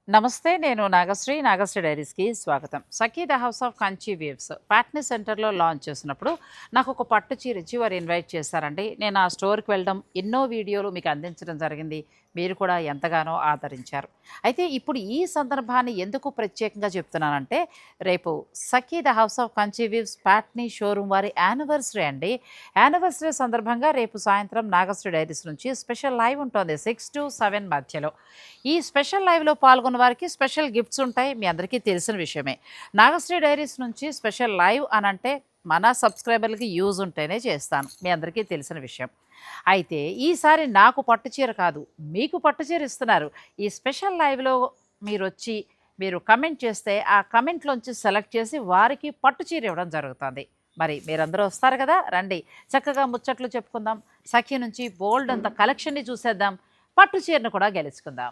నమస్తే. నేను నాగశ్రీ. నాగశ్రీ డైరీస్‌కి స్వాగతం. Sakhi the house of Kanchi weaves Patni సెంటర్‌లో లాంచ్ చేసినప్పుడు నాకు ఒక పట్టు చీర ఇచ్చి వారు ఇన్వైట్ చేశారండి. నేను ఆ స్టోర్‌కి వెళ్ళడం, ఎన్నో వీడియోలు మీకు అందించడం జరిగింది. మీరు కూడా ఎంతగానో ఆదరించారు. అయితే ఇప్పుడు ఈ సందర్భాన్ని ఎందుకు ప్రత్యేకంగా చెప్తున్నానంటే, రేపు Sakhi the house of Kanchi weaves Patni showroom వారి యానివర్సరీ అండి. యానివర్సరీ సందర్భంగా రేపు సాయంత్రం నాగశ్రీ డైరీస్ నుంచి స్పెషల్ లైవ్ ఉంటుంది 6-7 మధ్యలో. ఈ స్పెషల్ లైవ్‌లో పాల్గొన్న వారికి స్పెషల్ గిఫ్ట్స్ ఉంటాయి. మీ అందరికీ తెలిసిన విషయమే. నాగశ్రీ డైరీస్ నుంచి స్పెషల్ లైవ్ అనంటే మన సబ్స్క్రైబర్లకి యూజ్ ఉంటేనే చేస్తాను. మీ అందరికీ తెలిసిన విషయం. అయితే ఈసారి నాకు పట్టు చీర కాదు, మీకు పట్టు చీర ఇస్తున్నారు. ఈ స్పెషల్ లైవ్‌లో మీరొచ్చి మీరు కమెంట్ చేస్తే ఆ కమెంట్‌లోంచి సెలెక్ట్ చేసి వారికి పట్టు చీర ఇవ్వడం జరుగుతుంది. మరి మీరందరూ వస్తారు కదా! రండి. చక్కగా ముచ్చట్లు చెప్పుకుందాం. సఖి నుంచి బోలెడంత కలెక్షన్‌ని చూసేద్దాం. పట్టు చీరను కూడా గెలుచుకుందాం.